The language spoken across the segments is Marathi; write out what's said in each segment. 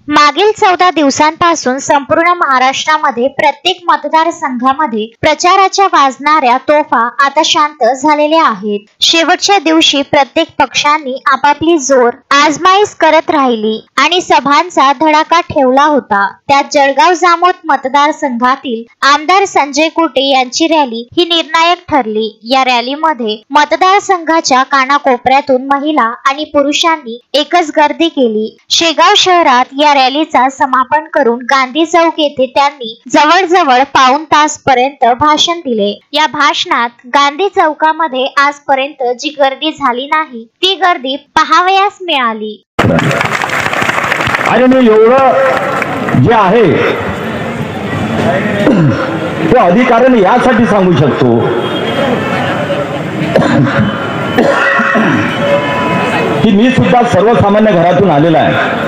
मागील 14 दिवसांपासून संपूर्ण महाराष्ट्रामध्ये प्रत्येक मतदारसंघामध्ये प्रचाराच्या वाजणाऱ्या तोफा आता शांत झालेल्या आहेत। शेवटच्या दिवशी प्रत्येक पक्षांनी आपापली जोर आजमाईश करत राहिली आणि सभांचा धडाका ठेवला होता। त्यात जळगाव जामोद मतदारसंघातील आमदार संजय कुटे यांची रॅली ही निर्णायक ठरली। या रॅलीमध्ये मतदारसंघाच्या कानाकोपऱ्यातून महिला आणि पुरुषांनी एकच गर्दी केली। शेगाव शहरात या रॅलीचा समापन करून गांधी चौक येथे त्यांनी जवळजवळ पाऊण तास पर्यंत भाषण दिले। या भाषणात गांधी चौकामध्ये आजपर्यंत जी गर्दी झाली नाही ती गर्दी पाहावयास मिळाली। आणि मी एवढं जे आहे ते अधिकाऱ्याने यासाठी सांगू शकतो की मी सुद्धा सर्वसामान्य घरातून आलेला आहे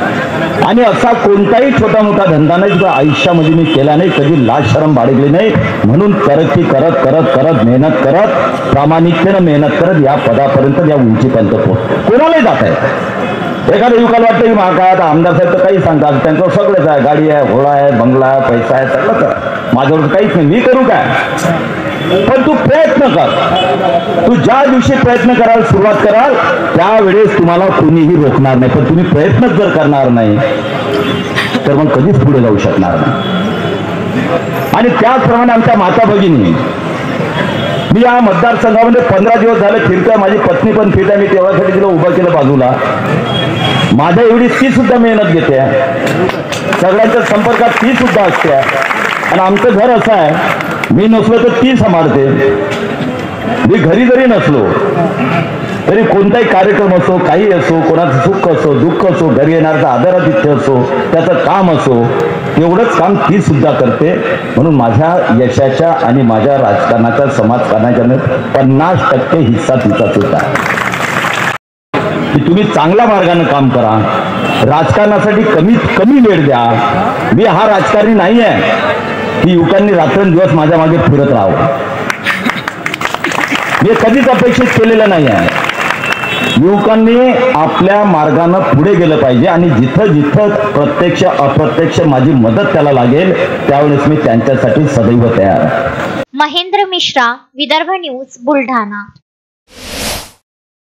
आणि असा कोणताही छोटा मोठा धंदा नाही जो आयुष्यामध्ये मी केला नाही, कधी लाज शरम बाळगली नाही। म्हणून तरक्की करत करत करत मेहनत करत प्रामाणिकतेने मेहनत करत या पदापर्यंत या उंचीपर्यंत कोणालाही जात आहे। एखाद्या युवकाला वाटतं की महाकाळात आमदार साहेब तर काही सांगतात, त्यांचं सगळंच आहे, गाडी आहे, घोडा आहे, बंगला आहे, पैसा आहे, सगळंच माझ्यावर काहीच नाही, मी करू काय? पण तू प्रयत्न कर। तू ज्या दिवशी प्रयत्न करायला सुरुवात कराल त्यावेळेस तुम्हाला कोणीही रोखणार नाही, पण तुम्ही प्रयत्नच जर करणार नाही तर मग कधीच पुढे जाऊ शकणार नाही। आणि त्याचप्रमाणे आमच्या माता भगिनी, मी या मतदारसंघामध्ये 15 दिवस झाले फिरतोय, माझी पत्नी पण फिरते, मी तेव्हासाठी तिला उभं केलं बाजूला। माझ्या एवढी ती सुद्धा मेहनत घेते, सगळ्यांच्या संपर्कात ती सुद्धा असते आणि आमचं घर असं आहे मी नसलो तर ती सांभाळते। मी घरी जरी नसलो तरी कोणताही कार्यक्रम असो, काही असो, कोणाचं सुख असो दुःख असो, घरी येणाऱ्याचा आदरातिथ्य असो, त्याचं काम असो, तेवढंच काम ती सुद्धा करते। म्हणून माझ्या यशाच्या आणि माझ्या राजकारणाच्या समाजकारणाच्या 50% हिस्सा तिचा सुद्धा की तुम्ही चांगल्या मार्गाने काम करा, राजकारणासाठी कमीत कमी वेळ द्या। मी हा राजकारणी नाही आहे की युवकांनी रात्रंदिवस माझ्या मागे फिरत राहावं, मी कधीच अपेक्षित केलेलं नाही आहे। युवकांनी आपल्या मार्गाने पुढे गेलं पाहिजे आणि जिथं जिथं प्रत्यक्ष अप्रत्यक्ष माझी मदत त्याला लागेल त्यावेळेस मी त्यांच्यासाठी सदैव तयार आहे। महेंद्र मिश्रा, विदर्भ न्यूज, बुलढाणा।